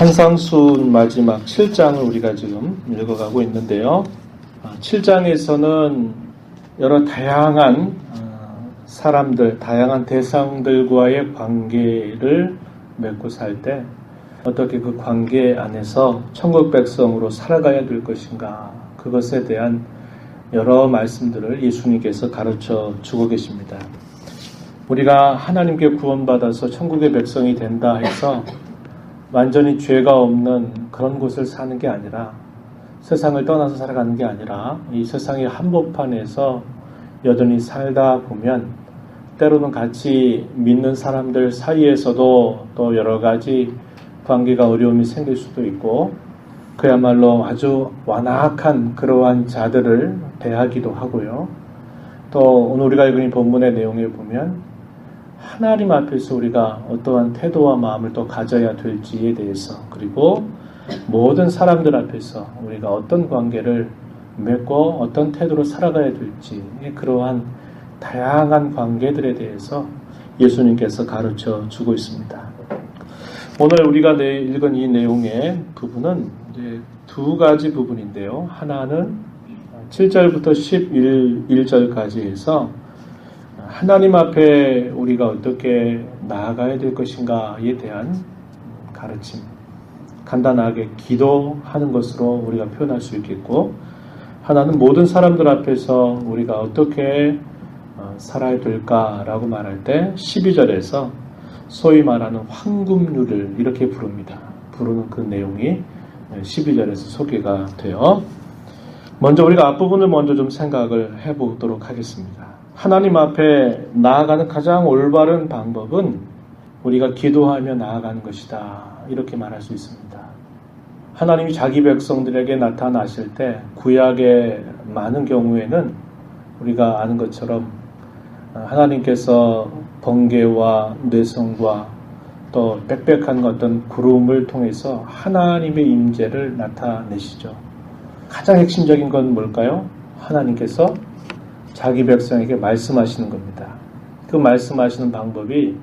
한상순 마지막 7장을 우리가 지금 읽어가고 있는데요. 7장에서는 여러 다양한 사람들, 다양한 대상들과의 관계를 맺고 살 때 어떻게 그 관계 안에서 천국 백성으로 살아가야 될 것인가, 그것에 대한 여러 말씀들을 예수님께서 가르쳐 주고 계십니다. 우리가 하나님께 구원받아서 천국의 백성이 된다 해서 완전히 죄가 없는 그런 곳을 사는 게 아니라, 세상을 떠나서 살아가는 게 아니라 이 세상의 한복판에서 여전히 살다 보면 때로는 같이 믿는 사람들 사이에서도 또 여러 가지 관계가 어려움이 생길 수도 있고, 그야말로 아주 완악한 그러한 자들을 대하기도 하고요. 또 오늘 우리가 읽은 이 본문의 내용에 보면 하나님 앞에서 우리가 어떠한 태도와 마음을 또 가져야 될지에 대해서, 그리고 모든 사람들 앞에서 우리가 어떤 관계를 맺고 어떤 태도로 살아가야 될지, 그러한 다양한 관계들에 대해서 예수님께서 가르쳐 주고 있습니다. 오늘 우리가 읽은 이 내용의 부분은 이제 두 가지 부분인데요. 하나는 7절부터 11절까지 해서 하나님 앞에 우리가 어떻게 나아가야 될 것인가에 대한 가르침, 간단하게 기도하는 것으로 우리가 표현할 수 있겠고, 하나는 모든 사람들 앞에서 우리가 어떻게 살아야 될까라고 말할 때 12절에서 소위 말하는 황금률을 이렇게 부르는 그 내용이 12절에서 소개가 돼요. 먼저 우리가 앞부분을 먼저 좀 생각을 해보도록 하겠습니다. 하나님 앞에 나아가는 가장 올바른 방법은 우리가 기도하며 나아가는 것이다, 이렇게 말할 수 있습니다. 하나님이 자기 백성들에게 나타나실 때 구약의 많은 경우에는 우리가 아는 것처럼 하나님께서 번개와 뇌성과 또 빽빽한 어떤 구름을 통해서 하나님의 임재를 나타내시죠. 가장 핵심적인 건 뭘까요? 하나님께서 자기 백성에게 말씀하시는 겁니다. 그 말씀하시는 방법이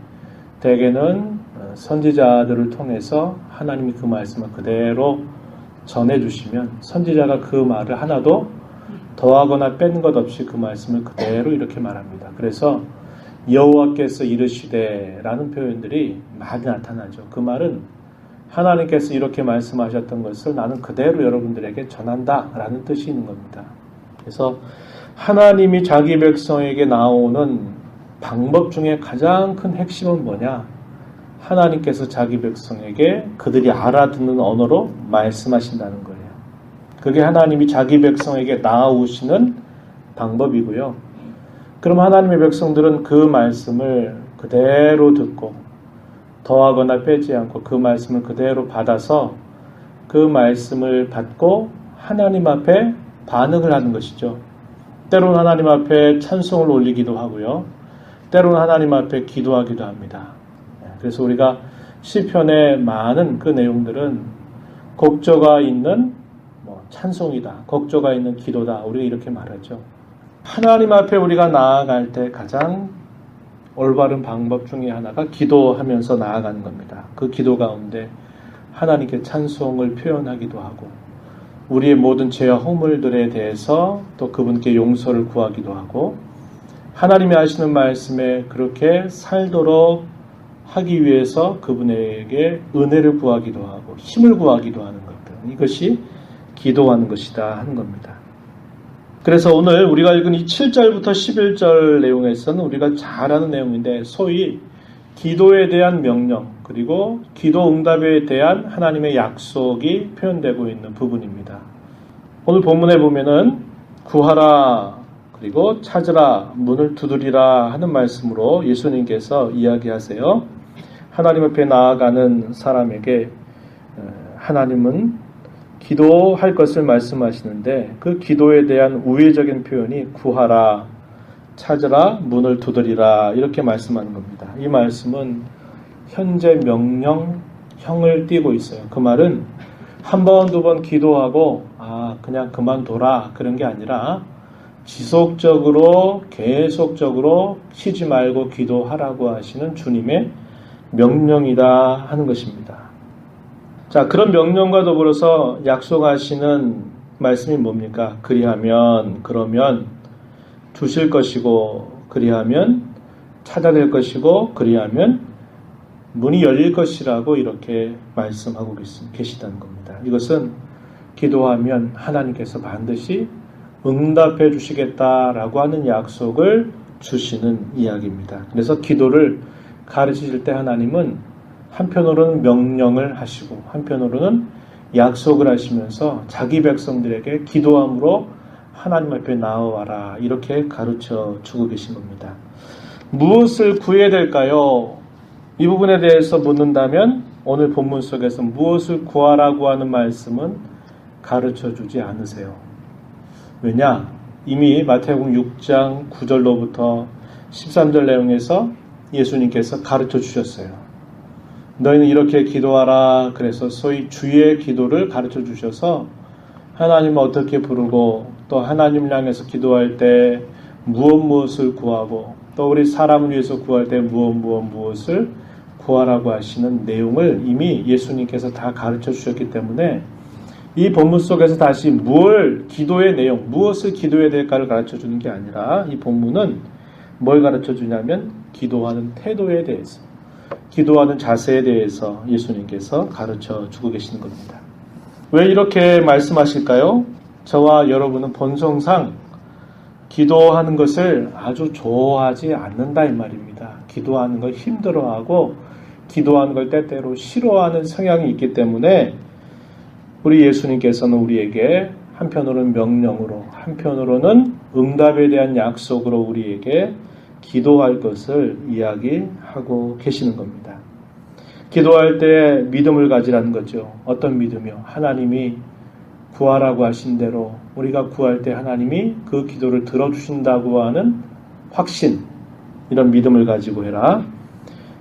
대개는 선지자들을 통해서 하나님이 그 말씀을 그대로 전해주시면 선지자가 그 말을 하나도 더하거나 뺀 것 없이 그 말씀을 그대로 이렇게 말합니다. 그래서 여호와께서 이르시되 라는 표현들이 많이 나타나죠. 그 말은 하나님께서 이렇게 말씀하셨던 것을 나는 그대로 여러분들에게 전한다 라는 뜻이 있는 겁니다. 그래서 하나님이 자기 백성에게 나오는 방법 중에 가장 큰 핵심은 뭐냐? 하나님께서 자기 백성에게 그들이 알아듣는 언어로 말씀하신다는 거예요. 그게 하나님이 자기 백성에게 나아오시는 방법이고요. 그럼 하나님의 백성들은 그 말씀을 그대로 듣고 더하거나 빼지 않고 그 말씀을 그대로 받아서 그 말씀을 받고 하나님 앞에 반응을 하는 것이죠. 때로는 하나님 앞에 찬송을 올리기도 하고요. 때로는 하나님 앞에 기도하기도 합니다. 그래서 우리가 시편의 많은 그 내용들은 곡조가 있는 찬송이다, 곡조가 있는 기도다, 우리가 이렇게 말하죠. 하나님 앞에 우리가 나아갈 때 가장 올바른 방법 중에 하나가 기도하면서 나아가는 겁니다. 그 기도 가운데 하나님께 찬송을 표현하기도 하고, 우리의 모든 죄와 허물들에 대해서 또 그분께 용서를 구하기도 하고, 하나님이 하시는 말씀에 그렇게 살도록 하기 위해서 그분에게 은혜를 구하기도 하고 힘을 구하기도 하는 것들, 이것이 기도하는 것이다 하는 겁니다. 그래서 오늘 우리가 읽은 이 7절부터 11절 내용에서는 우리가 잘 아는 내용인데, 소위 기도에 대한 명령, 그리고 기도 응답에 대한 하나님의 약속이 표현되고 있는 부분입니다. 오늘 본문에 보면은 구하라, 그리고 찾으라, 문을 두드리라 하는 말씀으로 예수님께서 이야기하세요. 하나님 앞에 나아가는 사람에게 하나님은 기도할 것을 말씀하시는데, 그 기도에 대한 우회적인 표현이 구하라, 찾으라, 문을 두드리라, 이렇게 말씀하는 겁니다. 이 말씀은 현재 명령형을 띠고 있어요. 그 말은 한 번, 두 번 기도하고 그냥 그만둬라, 그런 게 아니라 지속적으로 계속적으로 쉬지 말고 기도하라고 하시는 주님의 명령이다 하는 것입니다. 자, 그런 명령과 더불어서 약속하시는 말씀이 뭡니까? 그리하면, 그러면 주실 것이고, 그리하면 찾아낼 것이고, 그리하면 문이 열릴 것이라고 이렇게 말씀하고 계시다는 겁니다. 이것은 기도하면 하나님께서 반드시 응답해 주시겠다라고 하는 약속을 주시는 이야기입니다. 그래서 기도를 가르치실 때 하나님은 한편으로는 명령을 하시고 한편으로는 약속을 하시면서 자기 백성들에게 기도함으로 하나님 앞에 나아와라 이렇게 가르쳐 주고 계신 겁니다. 무엇을 구해야 될까요? 이 부분에 대해서 묻는다면 오늘 본문 속에서 무엇을 구하라고 하는 말씀은 가르쳐 주지 않으세요. 왜냐? 이미 마태복음 6장 9절로부터 13절 내용에서 예수님께서 가르쳐 주셨어요. 너희는 이렇게 기도하라. 그래서 소위 주의 기도를 가르쳐 주셔서 하나님을 어떻게 부르고 또 하나님을 향해서 기도할 때 무엇을 구하고 또 우리 사람을 위해서 구할 때 무엇을 구하라고 하시는 내용을 이미 예수님께서 다 가르쳐 주셨기 때문에 이 본문 속에서 다시 기도의 내용, 무엇을 기도해야 될까를 가르쳐 주는 게 아니라 이 본문은 뭘 가르쳐 주냐면 기도하는 태도에 대해서, 기도하는 자세에 대해서 예수님께서 가르쳐 주고 계시는 겁니다. 왜 이렇게 말씀하실까요? 저와 여러분은 본성상 기도하는 것을 아주 좋아하지 않는다 이 말입니다. 기도하는 걸 힘들어하고 기도하는 걸 때때로 싫어하는 성향이 있기 때문에 우리 예수님께서는 우리에게 한편으로는 명령으로 한편으로는 응답에 대한 약속으로 우리에게 기도할 것을 이야기하고 계시는 겁니다. 기도할 때 믿음을 가지라는 거죠. 어떤 믿음이요? 하나님이 구하라고 하신 대로 우리가 구할 때 하나님이 그 기도를 들어주신다고 하는 확신, 이런 믿음을 가지고 해라.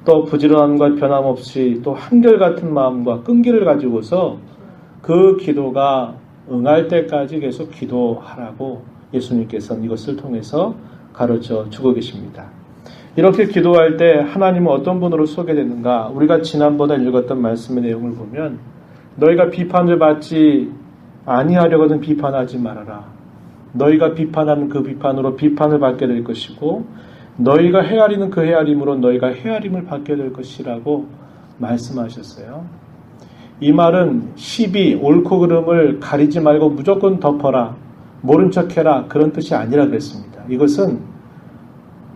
또 부지런함과 변함없이 또 한결같은 마음과 끈기를 가지고서 그 기도가 응할 때까지 계속 기도하라고 예수님께서는 이것을 통해서 가르쳐 주고 계십니다. 이렇게 기도할 때 하나님은 어떤 분으로 소개되는가? 우리가 지난번에 읽었던 말씀의 내용을 보면 너희가 비판을 받지 아니하려거든 비판하지 말아라. 너희가 비판하는 그 비판으로 비판을 받게 될 것이고 너희가 헤아리는 그 헤아림으로 너희가 헤아림을 받게 될 것이라고 말씀하셨어요. 이 말은 시비, 옳고 그름을 가리지 말고 무조건 덮어라, 모른 척해라 그런 뜻이 아니라 그랬습니다. 이것은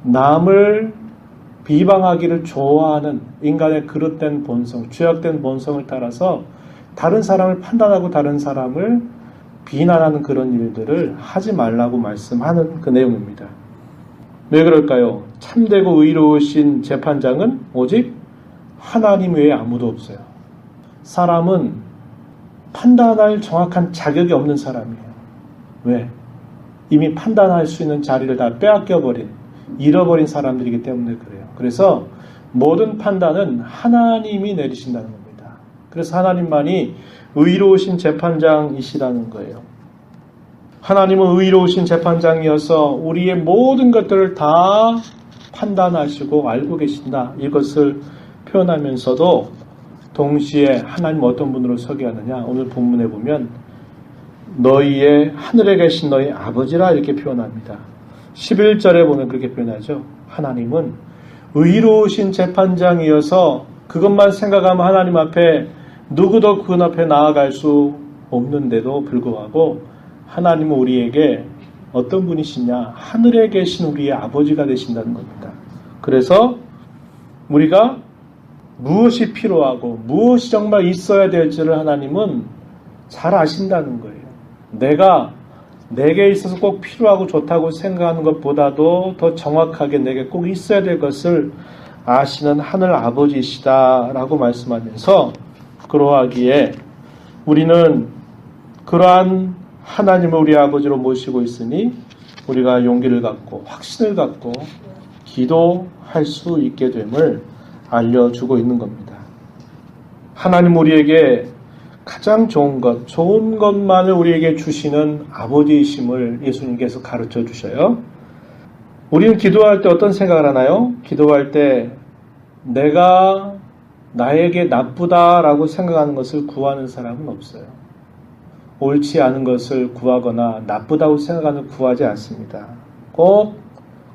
남을 비방하기를 좋아하는 인간의 그릇된 본성, 죄악된 본성을 따라서 다른 사람을 판단하고 다른 사람을 비난하는 그런 일들을 하지 말라고 말씀하는 그 내용입니다. 왜 그럴까요? 참되고 의로우신 재판장은 오직 하나님 외에 아무도 없어요. 사람은 판단할 정확한 자격이 없는 사람이에요. 왜? 이미 판단할 수 있는 자리를 다 빼앗겨버린, 잃어버린 사람들이기 때문에 그래요. 그래서 모든 판단은 하나님이 내리신다는 겁니다. 그래서 하나님만이 의로우신 재판장이시라는 거예요. 하나님은 의로우신 재판장이어서 우리의 모든 것들을 다 판단하시고 알고 계신다. 이것을 표현하면서도 동시에 하나님 어떤 분으로 소개하느냐. 오늘 본문에 보면 너희의 하늘에 계신 너희 아버지라 이렇게 표현합니다. 11절에 보면 그렇게 표현하죠. 하나님은 의로우신 재판장이어서 그것만 생각하면 하나님 앞에 누구도 그 앞에 나아갈 수 없는데도 불구하고 하나님은 우리에게 어떤 분이시냐? 하늘에 계신 우리의 아버지가 되신다는 겁니다. 그래서 우리가 무엇이 필요하고 무엇이 정말 있어야 될지를 하나님은 잘 아신다는 거예요. 내게 있어서 꼭 필요하고 좋다고 생각하는 것보다도 더 정확하게 내게 꼭 있어야 될 것을 아시는 하늘 아버지시다라고 말씀하면서 그러하기에 우리는 그러한 하나님을 우리 아버지로 모시고 있으니 우리가 용기를 갖고 확신을 갖고 기도할 수 있게 됨을 알려주고 있는 겁니다. 하나님 우리에게 가장 좋은 것만을 우리에게 주시는 아버지이심을 예수님께서 가르쳐 주셔요. 우리는 기도할 때 어떤 생각을 하나요? 기도할 때 내가 나에게 나쁘다라고 생각하는 것을 구하는 사람은 없어요. 옳지 않은 것을 구하거나 나쁘다고 생각하는 구하지 않습니다. 꼭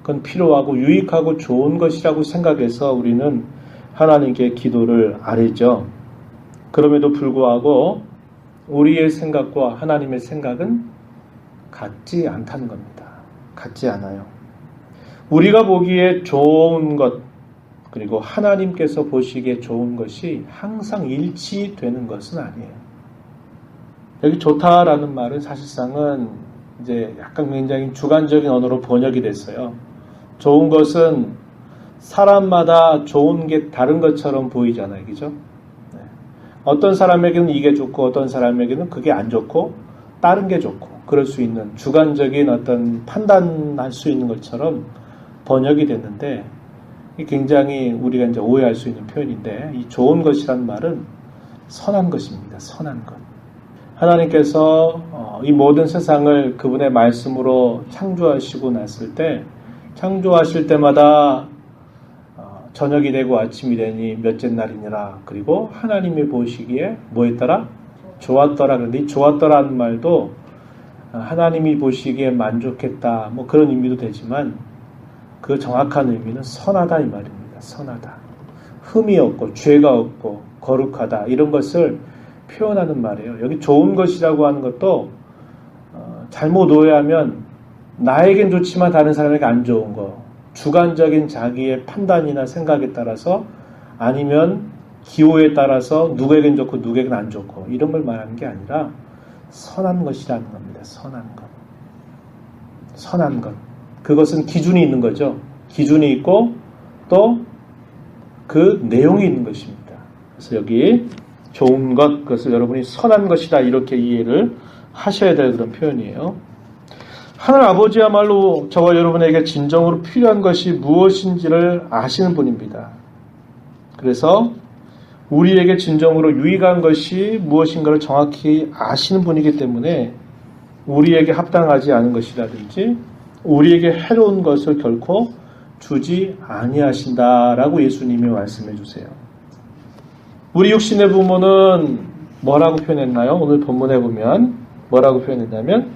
그건 필요하고 유익하고 좋은 것이라고 생각해서 우리는 하나님께 기도를 아뢰죠. 그럼에도 불구하고 우리의 생각과 하나님의 생각은 같지 않다는 겁니다. 같지 않아요. 우리가 보기에 좋은 것, 그리고 하나님께서 보시기에 좋은 것이 항상 일치되는 것은 아니에요. 여기 좋다라는 말은 사실상은 이제 약간 굉장히 주관적인 언어로 번역이 됐어요. 좋은 것은 사람마다 좋은 게 다른 것처럼 보이잖아요. 그죠? 네. 어떤 사람에게는 이게 좋고 어떤 사람에게는 그게 안 좋고 다른 게 좋고 그럴 수 있는 주관적인 어떤 판단할 수 있는 것처럼 번역이 됐는데 굉장히 우리가 이제 오해할 수 있는 표현인데 이 좋은 것이란 말은 선한 것입니다. 선한 것. 하나님께서 이 모든 세상을 그분의 말씀으로 창조하시고 났을 때 창조하실 때마다 저녁이 되고 아침이 되니 몇째 날이니라. 그리고 하나님이 보시기에 뭐에 따라? 좋았더라. 그런데 이 좋았더라는 말도 하나님이 보시기에 만족했다. 뭐 그런 의미도 되지만 그 정확한 의미는 선하다 이 말입니다. 선하다. 흠이 없고 죄가 없고 거룩하다. 이런 것을 표현하는 말이에요. 여기 좋은 것이라고 하는 것도 잘못 오해하면 나에겐 좋지만 다른 사람에게 안 좋은 거, 주관적인 자기의 판단이나 생각에 따라서 아니면 기호에 따라서 누구에겐 좋고 누구에겐 안 좋고 이런 걸 말하는 게 아니라 선한 것이라는 겁니다. 선한 것. 선한 것. 그것은 기준이 있는 거죠. 기준이 있고 또 그 내용이 있는 것입니다. 그래서 여기 좋은 것, 그것을 여러분이 선한 것이다 이렇게 이해를 하셔야 될 그런 표현이에요. 하늘 아버지야말로 저와 여러분에게 진정으로 필요한 것이 무엇인지를 아시는 분입니다. 그래서 우리에게 진정으로 유익한 것이 무엇인가를 정확히 아시는 분이기 때문에 우리에게 합당하지 않은 것이라든지 우리에게 해로운 것을 결코 주지 아니하신다라고 예수님이 말씀해 주세요. 우리 육신의 부모는 뭐라고 표현했나요? 오늘 본문에 보면 뭐라고 표현했냐면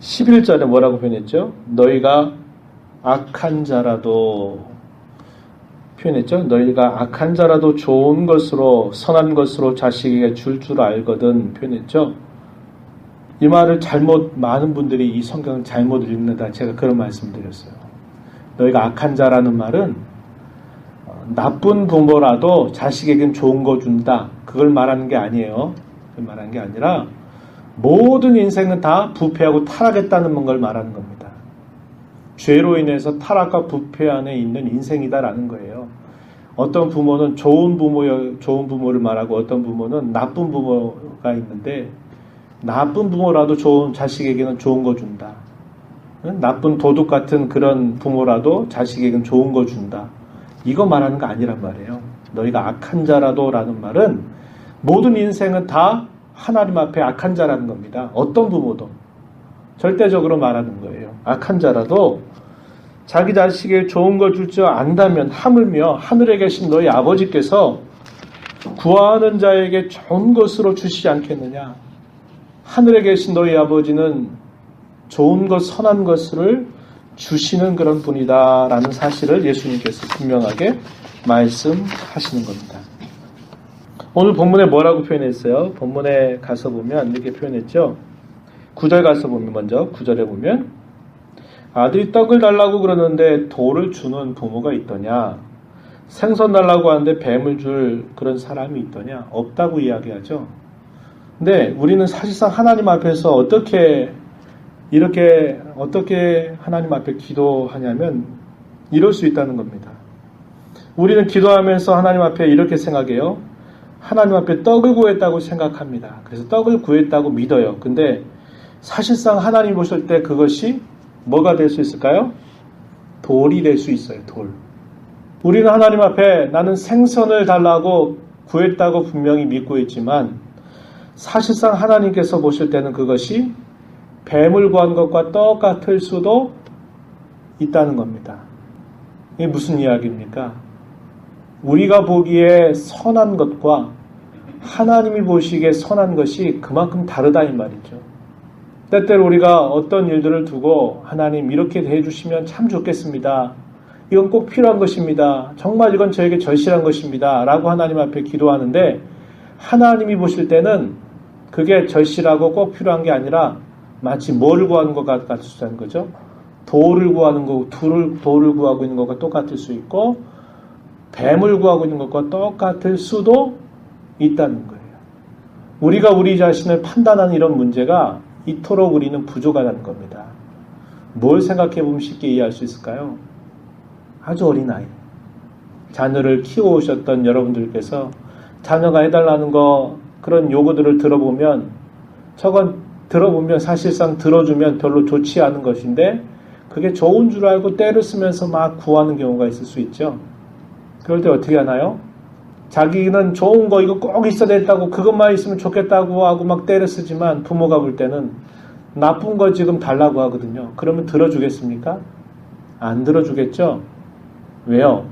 11절에 뭐라고 표현했죠? 너희가 악한 자라도 표현했죠? 너희가 악한 자라도 좋은 것으로 선한 것으로 자식에게 줄 알거든 표현했죠? 이 말을 많은 분들이 이 성경을 잘못 읽는다. 제가 그런 말씀 드렸어요. 너희가 악한 자라는 말은 나쁜 부모라도 자식에겐 좋은 거 준다. 그걸 말하는 게 아니에요. 그걸 말하는 게 아니라 모든 인생은 다 부패하고 타락했다는 걸 말하는 겁니다. 죄로 인해서 타락과 부패 안에 있는 인생이다라는 거예요. 어떤 부모는 좋은 부모를 말하고 어떤 부모는 나쁜 부모가 있는데 나쁜 부모라도 좋은 자식에게는 좋은 거 준다. 나쁜 도둑 같은 그런 부모라도 자식에게는 좋은 거 준다. 이거 말하는 거 아니란 말이에요. 너희가 악한 자라도 라는 말은 모든 인생은 다 하나님 앞에 악한 자라는 겁니다. 어떤 부모도 절대적으로 말하는 거예요. 악한 자라도 자기 자식에게 좋은 걸 줄 줄 안다면 하물며 하늘에 계신 너희 아버지께서 구하는 자에게 좋은 것으로 주시지 않겠느냐. 하늘에 계신 너희 아버지는 좋은 것, 선한 것을 주시는 그런 분이다라는 사실을 예수님께서 분명하게 말씀하시는 겁니다. 오늘 본문에 뭐라고 표현했어요? 본문에 가서 보면 이렇게 표현했죠. 9절 가서 보면 먼저 9절에 보면 아들이 떡을 달라고 그러는데 돌을 주는 부모가 있더냐? 생선 달라고 하는데 뱀을 줄 그런 사람이 있더냐? 없다고 이야기하죠. 근데 우리는 사실상 하나님 앞에서 어떻게 하나님 앞에 기도하냐면 이럴 수 있다는 겁니다. 우리는 기도하면서 하나님 앞에 이렇게 생각해요. 하나님 앞에 떡을 구했다고 생각합니다. 그래서 떡을 구했다고 믿어요. 근데 사실상 하나님 보실 때 그것이 뭐가 될 수 있을까요? 돌이 될 수 있어요. 돌. 우리는 하나님 앞에 나는 생선을 달라고 구했다고 분명히 믿고 있지만 사실상 하나님께서 보실 때는 그것이 뱀을 구한 것과 똑같을 수도 있다는 겁니다. 이게 무슨 이야기입니까? 우리가 보기에 선한 것과 하나님이 보시기에 선한 것이 그만큼 다르다 이 말이죠. 때때로 우리가 어떤 일들을 두고 하나님 이렇게 해주시면 참 좋겠습니다. 이건 꼭 필요한 것입니다. 정말 이건 저에게 절실한 것입니다. 라고 하나님 앞에 기도하는데 하나님이 보실 때는 그게 절실하고 꼭 필요한 게 아니라 마치 뭐를 구하는 것 같다는 거죠. 돌을 구하는 거, 돌을 구하고 있는 것과 똑같을 수 있고 뱀을 구하고 있는 것과 똑같을 수도 있다는 거예요. 우리가 우리 자신을 판단하는 이런 문제가 이토록 우리는 부족하다는 겁니다. 뭘 생각해 보면 쉽게 이해할 수 있을까요? 아주 어린 아이, 자녀를 키워오셨던 여러분들께서 자녀가 해달라는 거 그런 요구들을 들어보면 저건 들어보면 사실상 들어주면 별로 좋지 않은 것인데 그게 좋은 줄 알고 때를 쓰면서 막 구하는 경우가 있을 수 있죠. 그럴 때 어떻게 하나요? 자기는 좋은 거 이거 꼭 있어야 된다고 그것만 있으면 좋겠다고 하고 막 때를 쓰지만 부모가 볼 때는 나쁜 거 지금 달라고 하거든요. 그러면 들어주겠습니까? 안 들어주겠죠? 왜요?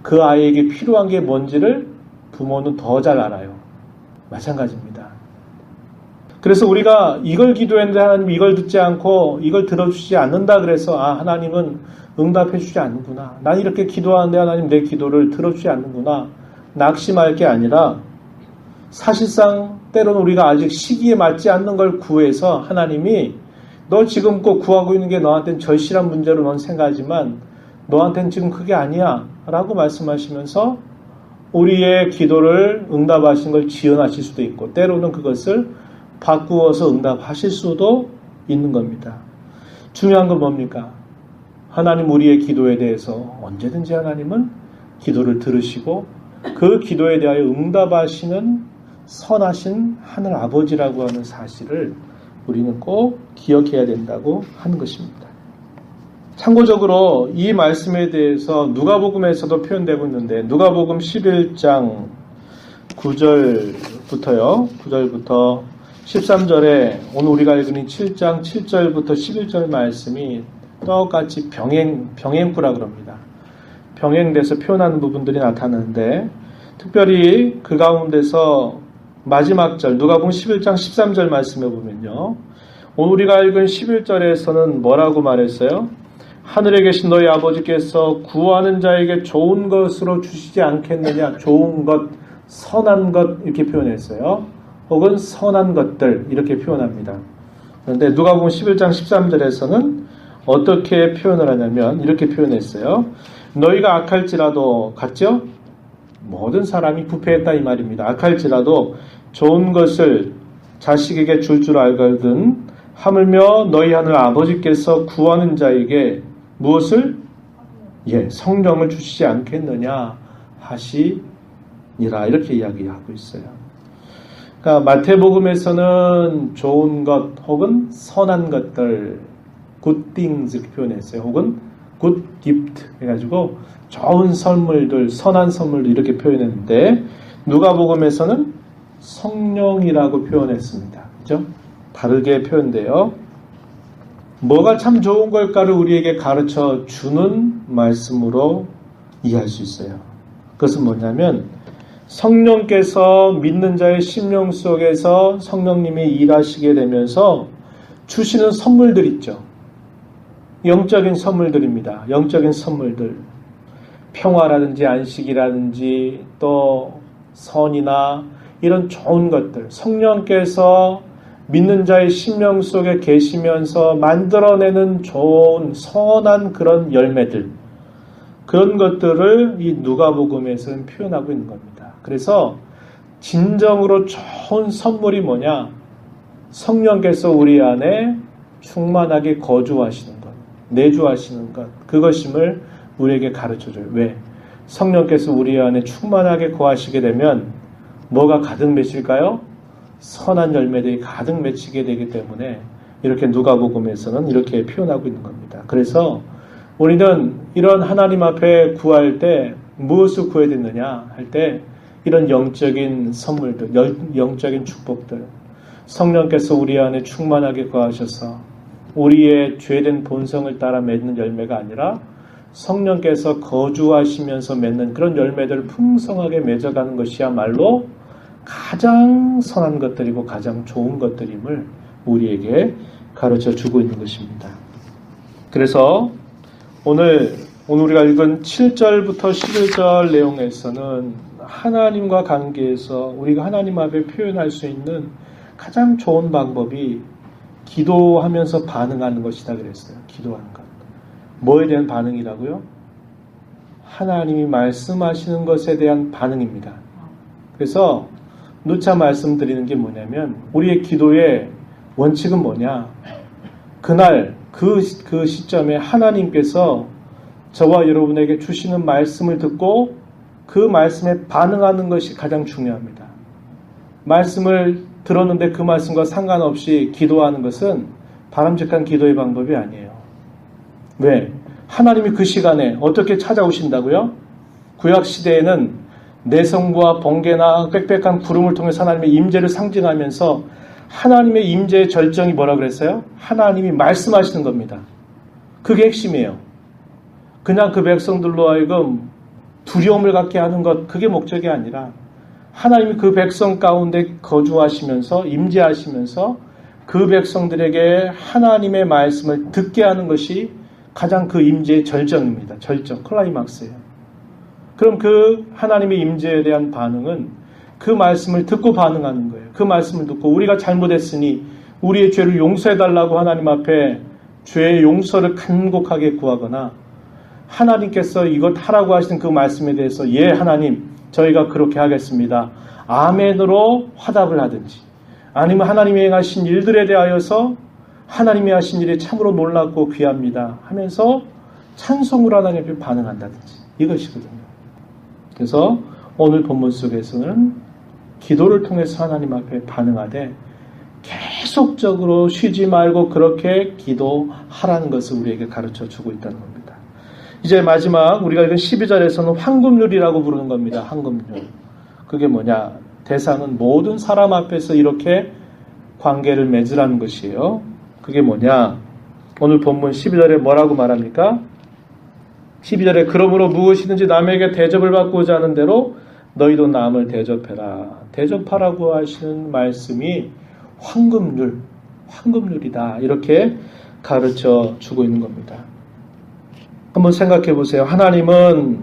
그 아이에게 필요한 게 뭔지를 부모는 더 잘 알아요. 마찬가지입니다. 그래서 우리가 이걸 기도했는데 하나님 이걸 듣지 않고 이걸 들어주지 않는다 그래서 하나님은 응답해 주지 않는구나. 난 이렇게 기도하는데 하나님 내 기도를 들어주지 않는구나. 낙심할 게 아니라 사실상 때로는 우리가 아직 시기에 맞지 않는 걸 구해서 하나님이 너 지금 꼭 구하고 있는 게 너한테는 절실한 문제로 넌 생각하지만 너한테는 지금 그게 아니야 라고 말씀하시면서 우리의 기도를 응답하신 걸 지연하실 수도 있고 때로는 그것을 바꾸어서 응답하실 수도 있는 겁니다. 중요한 건 뭡니까? 하나님 우리의 기도에 대해서 언제든지 하나님은 기도를 들으시고 그 기도에 대하여 응답하시는 선하신 하늘 아버지라고 하는 사실을 우리는 꼭 기억해야 된다고 하는 것입니다. 참고적으로 이 말씀에 대해서 누가복음에서도 표현되고 있는데 누가복음 11장 9절부터 13절에 오늘 우리가 읽은 7장 7절부터 11절 말씀이 똑같이 병행구라 그럽니다. 병행돼서 표현하는 부분들이 나타나는데 특별히 그 가운데서 마지막 절 누가복음 11장 13절 말씀에 보면요. 오늘 우리가 읽은 11절에서는 뭐라고 말했어요? 하늘에 계신 너희 아버지께서 구하는 자에게 좋은 것으로 주시지 않겠느냐. 좋은 것, 선한 것 이렇게 표현했어요. 혹은 선한 것들 이렇게 표현합니다. 그런데 누가복음 11장 13절에서는 어떻게 표현을 하냐면 이렇게 표현했어요. 너희가 악할지라도 같죠? 모든 사람이 부패했다 이 말입니다. 악할지라도 좋은 것을 자식에게 줄 알거든 하물며 너희 하늘 아버지께서 구하는 자에게 무엇을? 성령을 주시지 않겠느냐 하시니라 이렇게 이야기하고 있어요. 그러니까 마태복음에서는 좋은 것 혹은 선한 것들 good things 이렇게 표현했어요. 혹은 good gift 해가지고 좋은 선물들, 선한 선물들 이렇게 표현했는데 누가복음에서는 성령이라고 표현했습니다. 그죠? 다르게 표현돼요. 뭐가 참 좋은 걸까를 우리에게 가르쳐 주는 말씀으로 이해할 수 있어요. 그것은 뭐냐면 성령께서 믿는 자의 심령 속에서 성령님이 일하시게 되면서 주시는 선물들 있죠. 영적인 선물들입니다. 영적인 선물들. 평화라든지 안식이라든지 또 선이나 이런 좋은 것들. 성령께서 믿는 자의 심령 속에 계시면서 만들어내는 좋은 선한 그런 열매들. 그런 것들을 이 누가복음에서는 표현하고 있는 겁니다. 그래서 진정으로 좋은 선물이 뭐냐? 성령께서 우리 안에 충만하게 거주하시는 것, 내주하시는 것, 그것임을 우리에게 가르쳐줘요. 왜? 성령께서 우리 안에 충만하게 거하시게 되면 뭐가 가득 맺힐까요? 선한 열매들이 가득 맺히게 되기 때문에 이렇게 누가복음에서는 이렇게 표현하고 있는 겁니다. 그래서 우리는 이런 하나님 앞에 구할 때 무엇을 구해야 되느냐 할 때 이런 영적인 선물들, 영적인 축복들, 성령께서 우리 안에 충만하게 거하셔서 우리의 죄된 본성을 따라 맺는 열매가 아니라 성령께서 거주하시면서 맺는 그런 열매들을 풍성하게 맺어가는 것이야말로 가장 선한 것들이고 가장 좋은 것들임을 우리에게 가르쳐 주고 있는 것입니다. 그래서 오늘 우리가 읽은 7절부터 11절 내용에서는 하나님과 관계에서 우리가 하나님 앞에 표현할 수 있는 가장 좋은 방법이 기도하면서 반응하는 것이다 그랬어요. 기도하는 것. 뭐에 대한 반응이라고요? 하나님이 말씀하시는 것에 대한 반응입니다. 그래서 누차 말씀드리는 게 뭐냐면 우리의 기도의 원칙은 뭐냐? 그날 그 시점에 하나님께서 저와 여러분에게 주시는 말씀을 듣고 그 말씀에 반응하는 것이 가장 중요합니다. 말씀을 들었는데 그 말씀과 상관없이 기도하는 것은 바람직한 기도의 방법이 아니에요. 왜? 하나님이 그 시간에 어떻게 찾아오신다고요? 구약시대에는 내성과 번개나 빽빽한 구름을 통해서 하나님의 임재를 상징하면서 하나님의 임재의 절정이 뭐라 그랬어요? 하나님이 말씀하시는 겁니다. 그게 핵심이에요. 그냥 그 백성들로 하여금 두려움을 갖게 하는 것, 그게 목적이 아니라 하나님이 그 백성 가운데 거주하시면서 임재하시면서 그 백성들에게 하나님의 말씀을 듣게 하는 것이 가장 그 임재의 절정입니다. 절정, 클라이막스예요. 그럼 그 하나님의 임재에 대한 반응은 그 말씀을 듣고 반응하는 거예요. 그 말씀을 듣고 우리가 잘못했으니 우리의 죄를 용서해달라고 하나님 앞에 죄의 용서를 간곡하게 구하거나 하나님께서 이것 하라고 하시는 그 말씀에 대해서 예 하나님 저희가 그렇게 하겠습니다. 아멘으로 화답을 하든지 아니면 하나님이 행하신 일들에 대하여서 하나님이 하신 일이 참으로 놀랍고 귀합니다 하면서 찬송으로 하나님 앞에 반응한다든지 이것이거든요. 그래서 오늘 본문 속에서는 기도를 통해서 하나님 앞에 반응하되 계속적으로 쉬지 말고 그렇게 기도하라는 것을 우리에게 가르쳐 주고 있다는 겁니다. 이제 마지막 우리가 읽은 12절에서는 황금률이라고 부르는 겁니다. 황금률. 그게 뭐냐? 대상은 모든 사람 앞에서 이렇게 관계를 맺으라는 것이에요. 그게 뭐냐? 오늘 본문 12절에 뭐라고 말합니까? 12절에 그러므로 무엇이든지 남에게 대접을 받고자 하는 대로 너희도 남을 대접해라. 대접하라고 하시는 말씀이 황금률이다. 이렇게 가르쳐 주고 있는 겁니다. 한번 생각해 보세요. 하나님은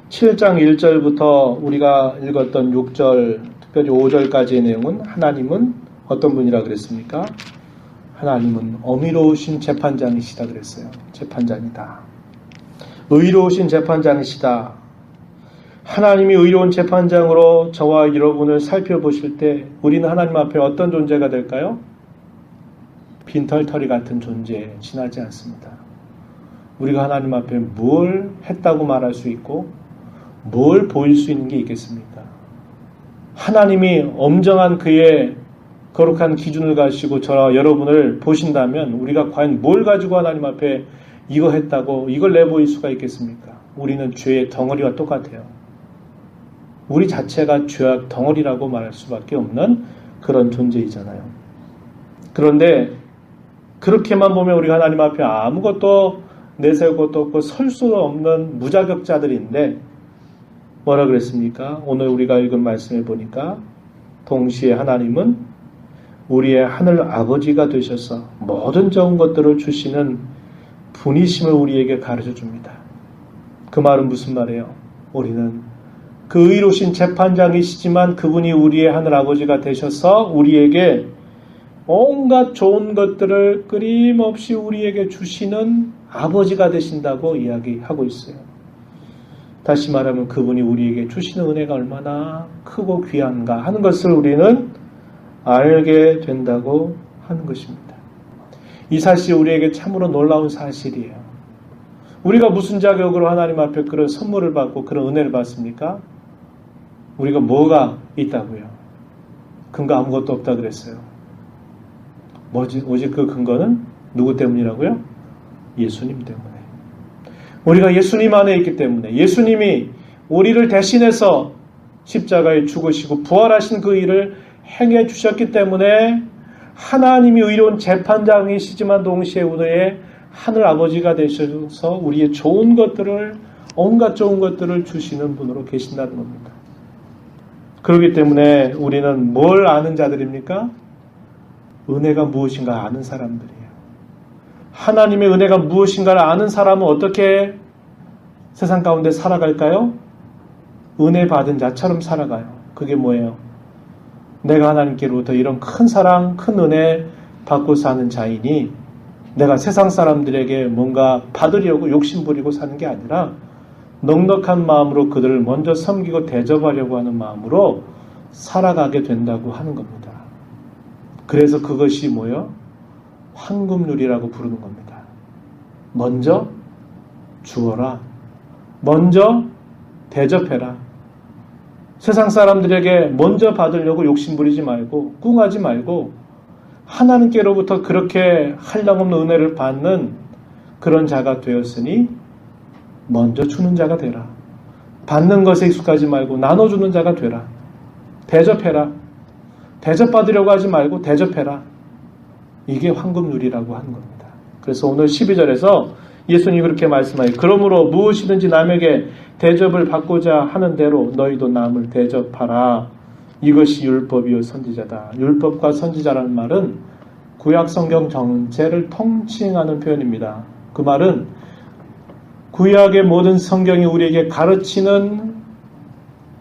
7장 1절부터 우리가 읽었던 6절, 특별히 5절까지의 내용은 하나님은 어떤 분이라 그랬습니까? 하나님은 어미로우신 재판장이시다 그랬어요. 재판장이다. 의로우신 재판장이시다. 하나님이 의로운 재판장으로 저와 여러분을 살펴보실 때 우리는 하나님 앞에 어떤 존재가 될까요? 빈털터리 같은 존재에 지나지 않습니다. 우리가 하나님 앞에 뭘 했다고 말할 수 있고 뭘 보일 수 있는 게 있겠습니까? 하나님이 엄정한 그의 거룩한 기준을 가지고 저와 여러분을 보신다면 우리가 과연 뭘 가지고 하나님 앞에 이거 했다고 이걸 내보일 수가 있겠습니까? 우리는 죄의 덩어리와 똑같아요. 우리 자체가 죄악 덩어리라고 말할 수밖에 없는 그런 존재이잖아요. 그런데 그렇게만 보면 우리가 하나님 앞에 아무것도 내세울 것도 없고 설 수 없는 무자격자들인데 뭐라 그랬습니까? 오늘 우리가 읽은 말씀을 보니까 동시에 하나님은 우리의 하늘 아버지가 되셔서 모든 좋은 것들을 주시는 분이심을 우리에게 가르쳐 줍니다. 그 말은 무슨 말이에요? 우리는 그 의로우신 재판장이시지만 그분이 우리의 하늘 아버지가 되셔서 우리에게 온갖 좋은 것들을 끊임없이 우리에게 주시는 아버지가 되신다고 이야기하고 있어요. 다시 말하면 그분이 우리에게 주시는 은혜가 얼마나 크고 귀한가 하는 것을 우리는 알게 된다고 하는 것입니다. 이 사실이 우리에게 참으로 놀라운 사실이에요. 우리가 무슨 자격으로 하나님 앞에 그런 선물을 받고 그런 은혜를 받습니까? 우리가 뭐가 있다고요? 근거 아무것도 없다 그랬어요. 오직 그 근거는 누구 때문이라고요? 예수님 때문에. 우리가 예수님 안에 있기 때문에 예수님이 우리를 대신해서 십자가에 죽으시고 부활하신 그 일을 행해 주셨기 때문에 하나님이 의로운 재판장이시지만 동시에 우리의 하늘 아버지가 되셔서 우리의 좋은 것들을, 온갖 좋은 것들을 주시는 분으로 계신다는 겁니다. 그렇기 때문에 우리는 뭘 아는 자들입니까? 은혜가 무엇인가 아는 사람들이에요. 하나님의 은혜가 무엇인가를 아는 사람은 어떻게 세상 가운데 살아갈까요? 은혜 받은 자처럼 살아가요. 그게 뭐예요? 내가 하나님께로부터 이런 큰 사랑, 큰 은혜 받고 사는 자이니 내가 세상 사람들에게 뭔가 받으려고 욕심부리고 사는 게 아니라 넉넉한 마음으로 그들을 먼저 섬기고 대접하려고 하는 마음으로 살아가게 된다고 하는 겁니다. 그래서 그것이 뭐예요? 황금률이라고 부르는 겁니다. 먼저 주어라. 먼저 대접해라. 세상 사람들에게 먼저 받으려고 욕심부리지 말고 꿍하지 말고 하나님께로부터 그렇게 한량없는 은혜를 받는 그런 자가 되었으니 먼저 주는 자가 되라. 받는 것에 익숙하지 말고 나눠주는 자가 되라. 대접해라. 대접받으려고 하지 말고 대접해라. 이게 황금률이라고 하는 겁니다. 그래서 오늘 12절에서 예수님이 그렇게 말씀하여 그러므로 무엇이든지 남에게 대접을 받고자 하는 대로 너희도 남을 대접하라. 이것이 율법이요 선지자다. 율법과 선지자라는 말은 구약 성경 전체를 통칭하는 표현입니다. 그 말은 구약의 모든 성경이 우리에게 가르치는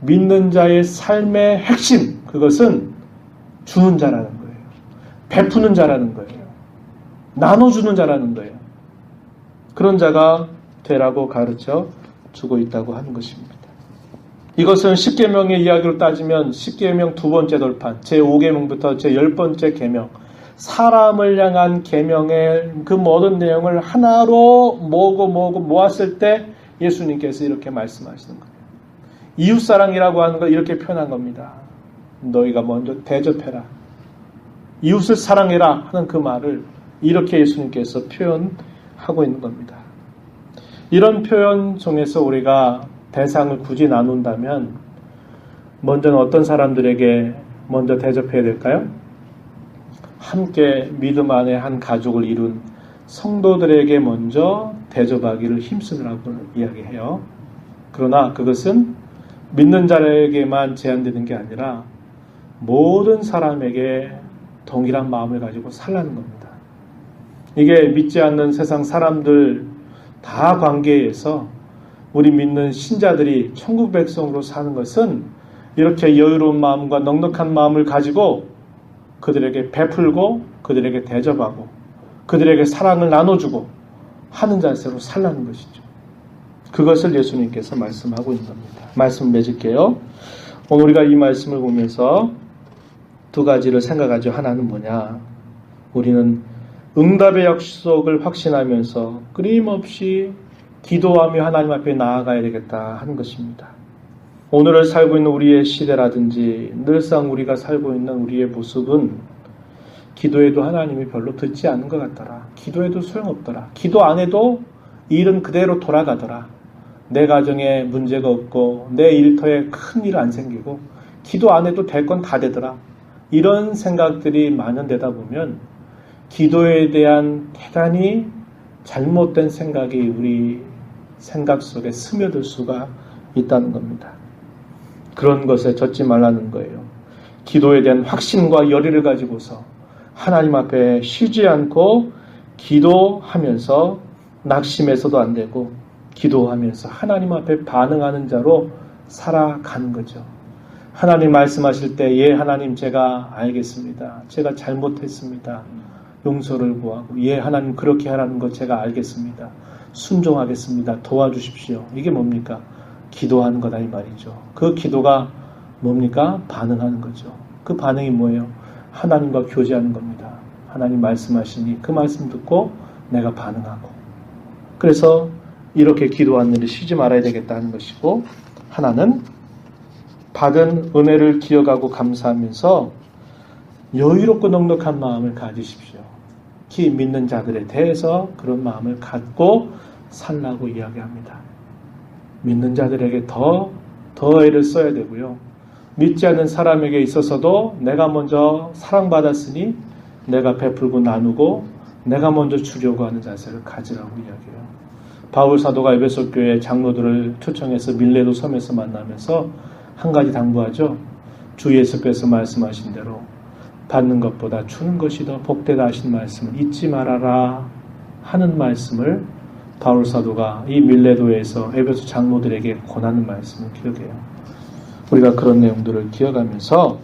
믿는 자의 삶의 핵심, 그것은 주는 자라는 거예요. 베푸는 자라는 거예요. 나눠주는 자라는 거예요. 그런 자가 되라고 가르쳐 주고 있다고 하는 것입니다. 이것은 10계명의 이야기로 따지면 10계명 두 번째 돌판, 제5계명부터 제10번째 계명, 사람을 향한 계명의 그 모든 내용을 하나로 모았을 때 예수님께서 이렇게 말씀하시는 거예요. 이웃사랑이라고 하는 걸 이렇게 표현한 겁니다. 너희가 먼저 대접해라. 이웃을 사랑해라 하는 그 말을 이렇게 예수님께서 표현하고 있는 겁니다. 이런 표현 중에서 우리가 대상을 굳이 나눈다면 먼저는 어떤 사람들에게 먼저 대접해야 될까요? 함께 믿음 안에 한 가족을 이룬 성도들에게 먼저 대접하기를 힘쓰라고 이야기해요. 그러나 그것은 믿는 자에게만 제한되는 게 아니라 모든 사람에게 동일한 마음을 가지고 살라는 겁니다. 이게 믿지 않는 세상 사람들 다 관계에서 우리 믿는 신자들이 천국 백성으로 사는 것은 이렇게 여유로운 마음과 넉넉한 마음을 가지고 그들에게 베풀고 그들에게 대접하고 그들에게 사랑을 나눠주고 하는 자세로 살라는 것이죠. 그것을 예수님께서 말씀하고 있는 겁니다. 말씀 맺을게요. 오늘 우리가 이 말씀을 보면서 두 가지를 생각하죠. 하나는 뭐냐? 우리는 응답의 약속을 확신하면서 끊임없이 기도하며 하나님 앞에 나아가야 되겠다 하는 것입니다. 오늘을 살고 있는 우리의 시대라든지 늘상 우리가 살고 있는 우리의 모습은 기도해도 하나님이 별로 듣지 않는 것 같더라. 기도해도 소용없더라. 기도 안 해도 일은 그대로 돌아가더라. 내 가정에 문제가 없고 내 일터에 큰 일 안 생기고 기도 안 해도 될 건 다 되더라. 이런 생각들이 만연되다 보면 기도에 대한 대단히 잘못된 생각이 우리 생각 속에 스며들 수가 있다는 겁니다. 그런 것에 젖지 말라는 거예요. 기도에 대한 확신과 열의를 가지고서 하나님 앞에 쉬지 않고 기도하면서 낙심해서도 안 되고 기도하면서 하나님 앞에 반응하는 자로 살아가는 거죠. 하나님 말씀하실 때 예 하나님 제가 알겠습니다. 제가 잘못했습니다. 용서를 구하고 예 하나님 그렇게 하라는 거 제가 알겠습니다. 순종하겠습니다. 도와주십시오. 이게 뭡니까? 기도하는 거다 이 말이죠. 그 기도가 뭡니까? 반응하는 거죠. 그 반응이 뭐예요? 하나님과 교제하는 겁니다. 하나님 말씀하시니 그 말씀 듣고 내가 반응하고 그래서 이렇게 기도하는 일을 쉬지 말아야 되겠다 하는 것이고 하나는 받은 은혜를 기억하고 감사하면서 여유롭고 넉넉한 마음을 가지십시오. 특히 믿는 자들에 대해서 그런 마음을 갖고 살라고 이야기합니다. 믿는 자들에게 더 애를 써야 되고요. 믿지 않는 사람에게 있어서도 내가 먼저 사랑받았으니 내가 베풀고 나누고 내가 먼저 주려고 하는 자세를 가지라고 이야기해요. 바울 사도가 에베소 교회 장로들을 초청해서 밀레도 섬에서 만나면서 한 가지 당부하죠. 주 예수께서 말씀하신 대로 받는 것보다 주는 것이 더 복되다 하신 말씀을 잊지 말아라 하는 말씀을 바울 사도가 이 밀레도에서 에베소 장로들에게 권하는 말씀을 기억해요. 우리가 그런 내용들을 기억하면서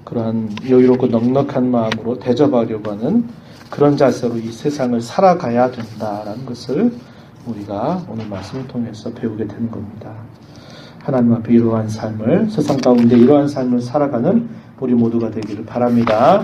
그러한 여유롭고 넉넉한 마음으로 대접하려고 하는 그런 자세로 이 세상을 살아가야 된다라는 것을 우리가 오늘 말씀을 통해서 배우게 되는 겁니다. 하나님 앞에 이러한 삶을, 세상 가운데 이러한 삶을 살아가는 우리 모두가 되기를 바랍니다.